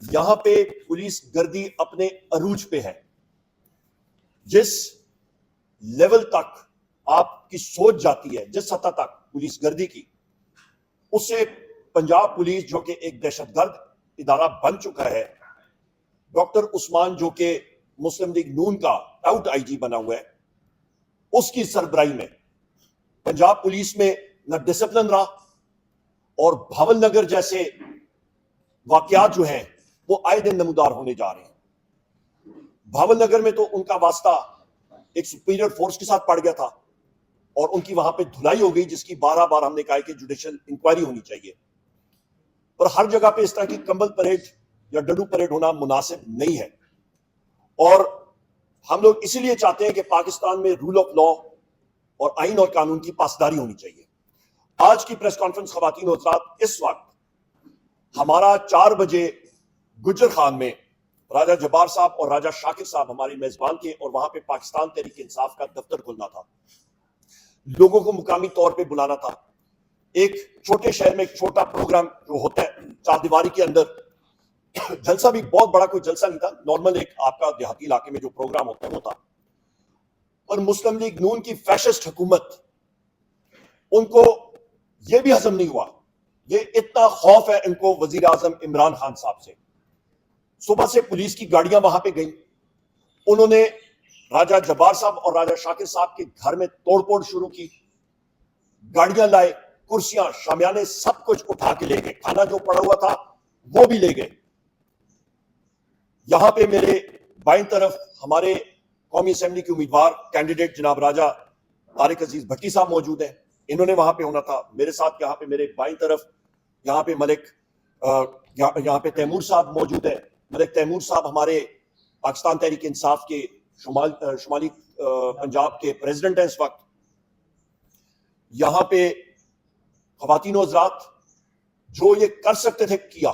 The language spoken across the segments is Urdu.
یہاں پہ پولیس گردی اپنے عروج پہ ہے. جس لیول تک آپ کی سوچ جاتی ہے، جس سطح تک پولیس گردی کی، اس سے پنجاب پولیس جو کہ ایک دہشت گرد ادارہ بن چکا ہے، ڈاکٹر عثمان جو کہ مسلم لیگ نون کا ٹاؤٹ آئی جی بنا ہوا ہے، اس کی سربراہی میں پنجاب پولیس میں نہ ڈسپلن رہا، اور بھاول نگر جیسے واقعات جو ہیں وہ آئے دن نمودار ہونے جا رہے ہیں. بھاول نگر میں تو ان کا واسطہ ایک سپیریئر فورس کے ساتھ پڑ گیا تھا اور ان کی وہاں پہ دھلائی ہو گئی، جس کی بار بار ہم نے کہا کہ جوڈیشل انکوائری ہونی چاہیے. پر ہر جگہ پہ اس طرح کی کمبل پریڈ یا ڈڈو پریڈ ہونا مناسب نہیں ہے، اور ہم لوگ اسی لیے چاہتے ہیں کہ پاکستان میں رول آف لا اور آئین اور قانون کی پاسداری ہونی چاہیے. آج کی پریس کانفرنس خواتین و حضرات، اس وقت ہمارا 4 بجے گجر خان میں راجہ جبار صاحب اور راجہ شاکر صاحب ہمارے میزبان تھے، اور وہاں پہ پاکستان تحریک انصاف کا دفتر کھلنا تھا. لوگوں کو مقامی طور پہ بلانا تھا. ایک چھوٹے شہر میں ایک چھوٹا پروگرام جو ہوتا ہے چار دیواری کے اندر، جلسہ بھی بہت بڑا کوئی جلسہ نہیں تھا، نارمل ایک آپ کا دیہاتی علاقے میں جو پروگرام ہوتا ہے وہ تھا. اور مسلم لیگ نون کی فیشسٹ حکومت، ان کو یہ بھی ہضم نہیں ہوا. یہ اتنا خوف ہے ان کو وزیر اعظم عمران خان صاحب سے. صبح سے پولیس کی گاڑیاں وہاں پہ گئیں، انہوں نے راجہ جبار صاحب اور راجہ شاکر صاحب کے گھر میں توڑ پھوڑ شروع کی. گاڑیاں لائے، کرسیاں، شامیانے، سب کچھ اٹھا کے لے گئے. کھانا جو پڑا ہوا تھا وہ بھی لے گئے. یہاں پہ میرے بائیں طرف ہمارے قومی اسمبلی کے امیدوار کینڈیڈیٹ جناب راجہ طارق عزیز بھٹی صاحب موجود ہیں، انہوں نے وہاں پہ ہونا تھا. میرے ساتھ یہاں پہ میرے بائیں طرف یہاں پہ یہاں پہ تیمور صاحب موجود ہیں. ملک تیمور صاحب ہمارے پاکستان تحریک انصاف کے شمالی پنجاب کے پریزیڈنٹ ہیں اس وقت. یہاں پہ خواتین و حضرات جو یہ کر سکتے تھے کیا،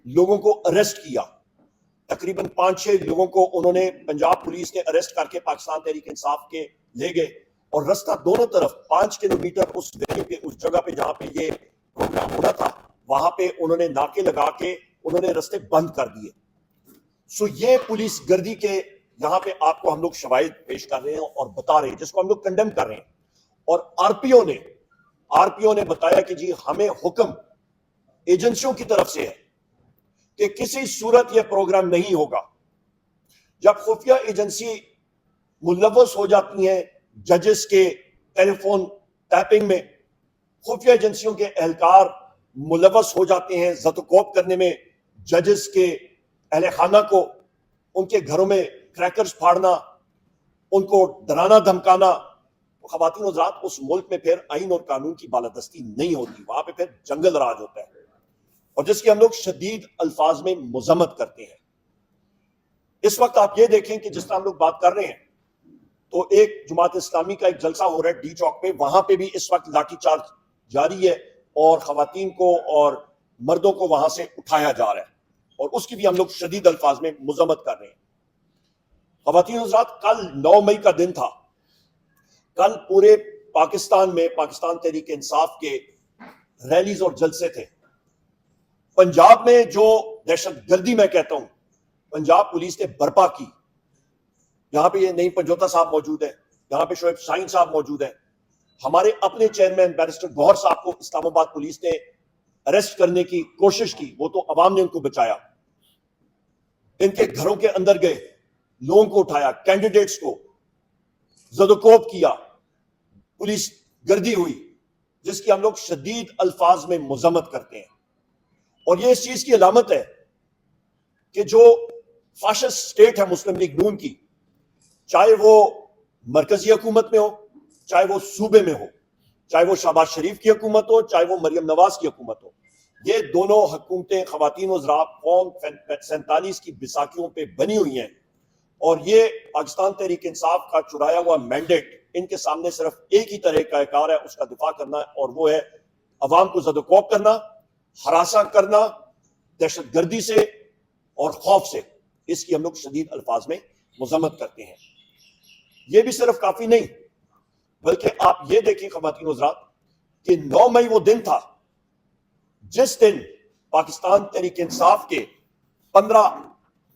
لوگوں کو اریسٹ کیا. تقریباً 5-6 لوگوں کو انہوں نے پنجاب پولیس نے اریسٹ کر کے پاکستان تحریک انصاف کے لے گئے، اور رستہ دونوں طرف 5 کلومیٹر اس ویلی پہ، اس جگہ پہ جہاں پہ یہ پروگرام ہونا تھا، وہاں پہ انہوں نے ناکے لگا کے انہوں نے رستے بند کر دیے. سو یہ پولیس گردی کے یہاں پہ آپ کو ہم لوگ شواہد پیش کر رہے ہیں اور بتا رہے ہیں، جس کو ہم لوگ کنڈیم کر رہے ہیں. اور آر پی او نے بتایا کہ جی ہمیں حکم ایجنسیوں کی طرف سے ہے کہ کسی صورت یہ پروگرام نہیں ہوگا. جب خفیہ ایجنسی ملوث ہو جاتی ہیں ججز کے ٹیلی فون ٹیپنگ میں، خفیہ ایجنسیوں کے اہلکار ملوث ہو جاتے ہیں زد و کوب کرنے میں، ججز کے اہل خانہ کو ان کے گھروں میں کریکرز پھاڑنا، ان کو ڈرانا دھمکانا. خواتین و حضرات، اس ملک میں پھر آئین اور قانون کی بالادستی نہیں ہوتی، وہاں پہ پھر جنگل راج ہوتا ہے، اور جس کی ہم لوگ شدید الفاظ میں مذمت کرتے ہیں. اس وقت آپ یہ دیکھیں کہ جس طرح ہم لوگ بات کر رہے ہیں تو ایک جماعت اسلامی کا ایک جلسہ ہو رہا ہے ڈی چوک پہ، وہاں پہ بھی اس وقت لاٹھی چارج جاری ہے، اور خواتین کو اور مردوں کو وہاں سے اٹھایا جا رہا ہے، اور اس کی بھی ہم لوگ شدید الفاظ میں مذمت کر رہے ہیں. خواتین حضرات، کل 9 مئی کا دن تھا. کل پورے پاکستان میں پاکستان تحریک انصاف کے ریلیز اور جلسے تھے. پنجاب میں جو دہشت گردی میں کہتا ہوں پنجاب پولیس نے برپا کی. یہاں پہ یہ نئی پنجوتا صاحب موجود ہیں، یہاں پہ شعیب شاہین صاحب موجود ہیں. ہمارے اپنے چیئرمین بیرسٹر گوہر صاحب کو اسلام آباد پولیس نے اریسٹ کرنے کی کوشش کی، وہ تو عوام نے ان کو بچایا. ان کے گھروں کے اندر گئے، لوگوں کو اٹھایا، کینڈیڈیٹس کو زد و کوب کیا، پولیس گردی ہوئی، جس کی ہم لوگ شدید الفاظ میں مذمت کرتے ہیں. اور یہ اس چیز کی علامت ہے کہ جو فاشسٹ سٹیٹ ہے مسلم لیگ نون کی، چاہے وہ مرکزی حکومت میں ہو، چاہے وہ صوبے میں ہو، چاہے وہ شہباز شریف کی حکومت ہو، چاہے وہ مریم نواز کی حکومت ہو، یہ دونوں حکومتیں خواتین و حضرات قوم 47 کی بیساکھیوں پہ بنی ہوئی ہیں. اور یہ پاکستان تحریک انصاف کا چرایا ہوا مینڈیٹ ان کے سامنے صرف ایک ہی طرح کا کار ہے، اس کا دفاع کرنا، اور وہ ہے عوام کو زد و کوب کرنا، ہراساں کرنا دہشت گردی سے اور خوف سے. اس کی ہم لوگ شدید الفاظ میں مذمت کرتے ہیں. یہ بھی صرف کافی نہیں، بلکہ آپ یہ دیکھیں خواتین و حضرات کہ 9 مئی وہ دن تھا جس دن پاکستان تحریک انصاف کے 15